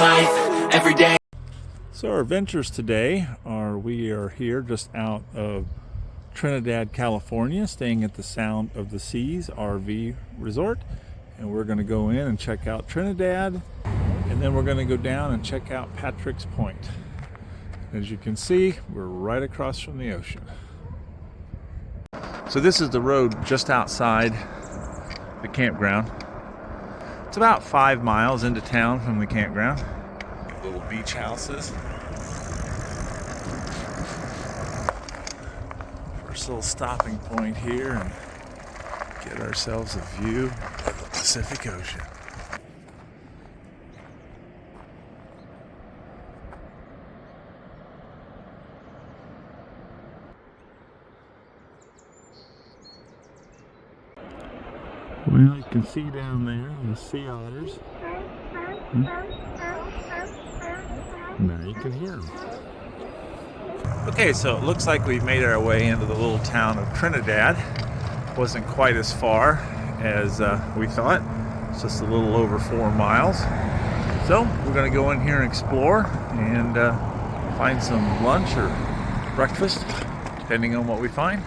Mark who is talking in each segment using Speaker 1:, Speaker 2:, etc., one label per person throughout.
Speaker 1: life every day.
Speaker 2: So our adventures today are, we are here just out of Trinidad, California, staying at the Sound of the Seas RV Resort. And we're going to go in and check out Trinidad, and then we're going to go down and check out Patrick's Point. As you can see, we're right across from the ocean. So this is the road just outside the campground. It's about 5 miles into town from the campground. Little beach houses. First little stopping point here and get ourselves a view of the Pacific Ocean. Well, you can see down there the sea otters. Now you can hear them. Okay, so it looks like we've made our way into the little town of Trinidad. Wasn't quite as far as we thought. It's just a little over 4 miles. So we're going to go in here and explore and find some lunch or breakfast, depending on what we find.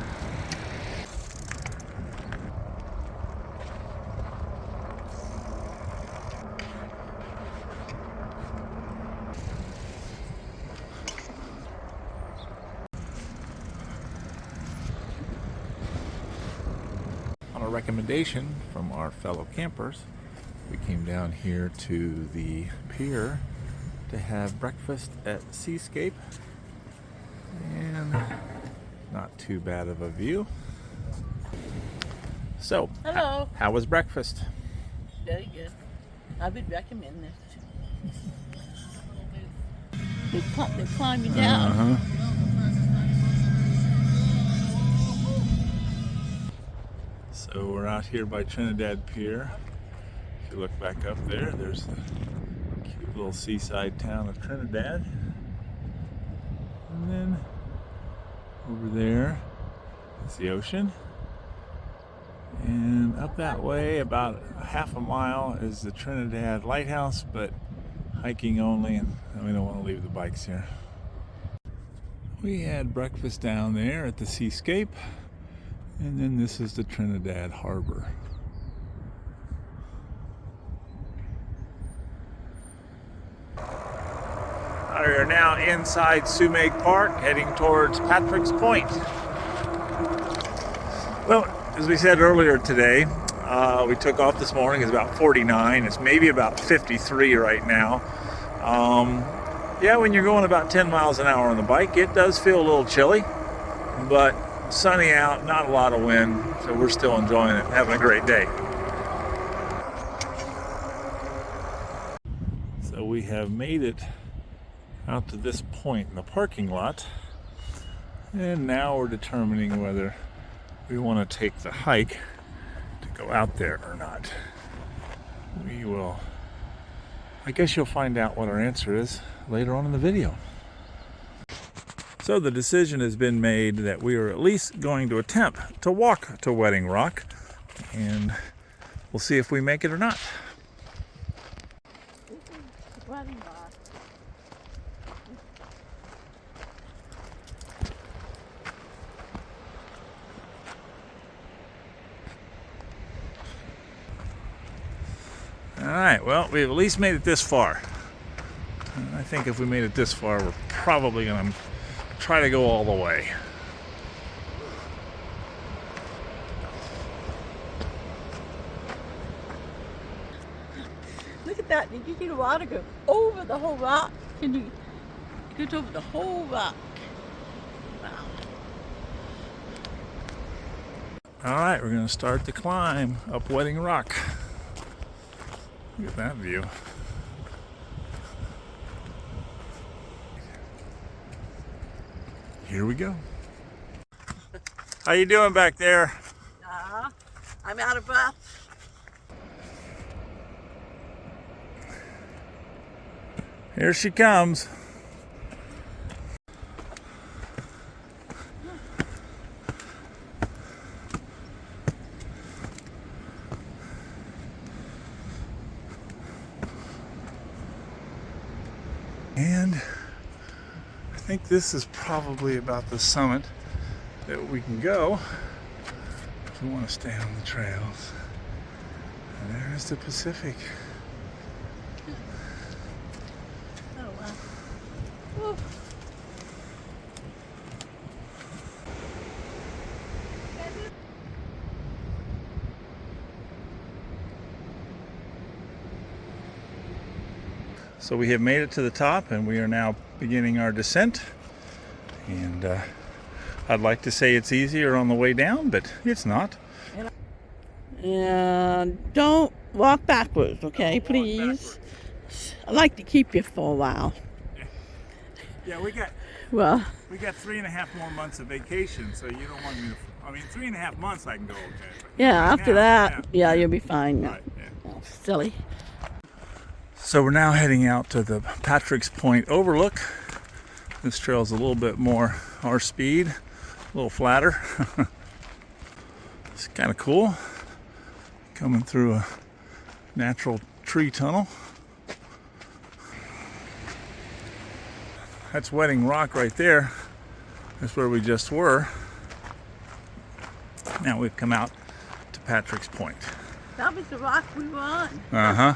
Speaker 2: On a recommendation from our fellow campers, we came down here to the pier to have breakfast at Seascape, and not too bad of a view. So,
Speaker 3: hello.
Speaker 2: How was breakfast?
Speaker 3: Very good. I would recommend this. They're climbing down.
Speaker 2: So we're out here by Trinidad Pier. If you look back up there, there's the cute little seaside town of Trinidad. And then over there is the ocean. And up that way, about half a mile, is the Trinidad Lighthouse, but hiking only, and we don't want to leave the bikes here. We had breakfast down there at the Seascape. And then this is the Trinidad Harbor. We are now inside Sumag Park, heading towards Patrick's Point. Well, as we said earlier today, we took off this morning. It's about 49. It's maybe about 53 right now. Yeah, when you're going about 10 miles an hour on the bike, it does feel a little chilly, but sunny out, not a lot of wind, so we're still enjoying it, having a great day. So we have made it out to this point in the parking lot, and now we're determining whether we want to take the hike to go out there or not. We will, I guess you'll find out what our answer is later on in the video. So the decision has been made that we are at least going to attempt to walk to Wedding Rock, and we'll see if we make it or not.
Speaker 3: Wedding Rock.
Speaker 2: All right, well, we've at least made it this far. I think if we made it this far, we're probably going to try to go all the way.
Speaker 3: Look at that. You get water go over the whole rock. Can you get over the whole rock? Wow.
Speaker 2: All right, we're going to start the climb up Wedding Rock. Look at that view. Here we go. How you doing back there?
Speaker 3: I'm out of breath.
Speaker 2: Here she comes. And I think this is probably about the summit that we can go if we want to stay on the trails. And there's the Pacific.
Speaker 3: Oh, wow. Woo.
Speaker 2: So we have made it to the top and we are now beginning our descent. And I'd like to say it's easier on the way down, but it's not.
Speaker 3: And don't walk backwards, okay, please. I'd like to keep you for a while.
Speaker 2: Yeah, we got
Speaker 3: Well,
Speaker 2: 3.5 more months of vacation, so you don't want me to. I mean, 3.5 months I can go okay. But
Speaker 3: yeah,
Speaker 2: right
Speaker 3: after
Speaker 2: now,
Speaker 3: that, yeah, you'll be fine.
Speaker 2: Right, yeah.
Speaker 3: Oh, silly.
Speaker 2: So we're now heading out to the Patrick's Point overlook. This trail's a little bit more our speed, a little flatter. It's kind of cool. Coming through a natural tree tunnel. That's Wedding Rock right there. That's where we just were. Now we've come out to Patrick's Point.
Speaker 3: That was the rock we were on.
Speaker 2: Uh-huh.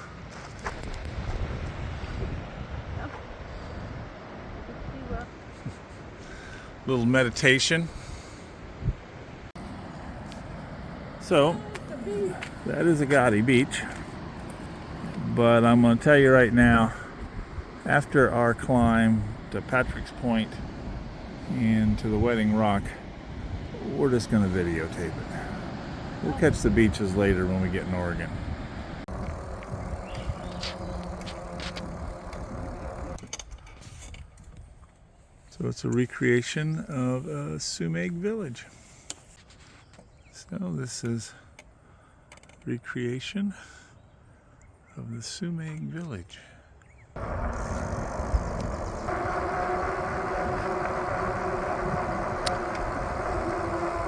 Speaker 2: Little meditation. So, that is Agati Beach. But I'm going to tell you right now, after our climb to Patrick's Point and to the Wedding Rock, we're just going to videotape it. We'll catch the beaches later when we get in Oregon. So it's a recreation of Sumag Village. So this is recreation of the Sumag Village.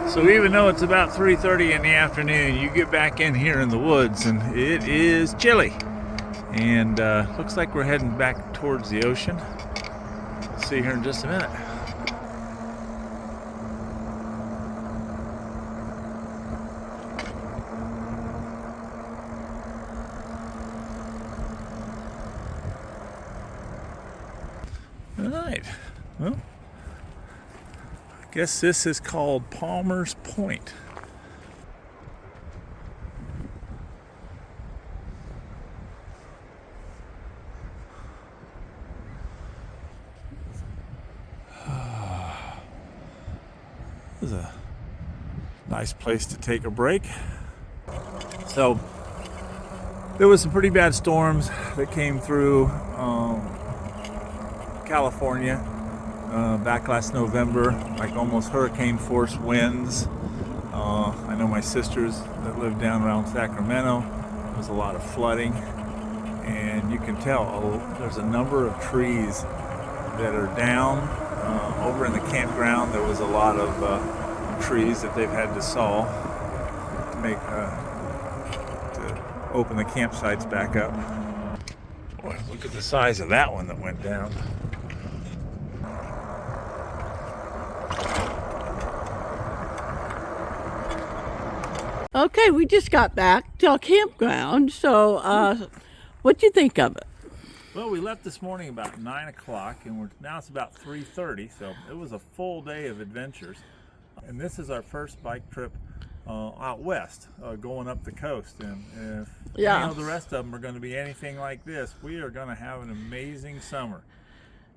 Speaker 2: So even though it's about 3:30 in the afternoon, you get back in here in the woods and it is chilly. And looks like we're heading back towards the ocean. We'll see you here in just a minute. All right, well, I guess this is called Palmer's Point. This is a nice place to take a break. So there was some pretty bad storms that came through California back last November, like almost hurricane force winds. I know my sisters that live down around Sacramento, there was a lot of flooding, and you can tell there's a number of trees that are down. Over in the campground there was a lot of trees that they've had to saw to make to open the campsites back up. Boy, look at the size of that one that went down.
Speaker 3: Okay, we just got back to our campground, so what'd you think of it?
Speaker 2: Well, we left this morning about 9 o'clock, and now it's about 3:30, so it was a full day of adventures. And this is our first bike trip out west, going up the coast. And if any of the rest of them are going to be anything like this, we are going to have an amazing summer.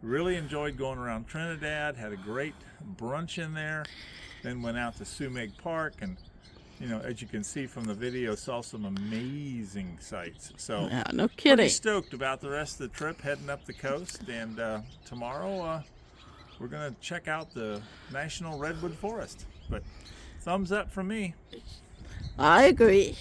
Speaker 2: Really enjoyed going around Trinidad, had a great brunch in there, then went out to Sumag Park, and you know, as you can see from the video, saw some amazing sights. So
Speaker 3: yeah, no kidding.
Speaker 2: Pretty stoked about the rest of the trip, heading up the coast. And tomorrow we're going to check out the National Redwood Forest. But thumbs up from me.
Speaker 3: I agree.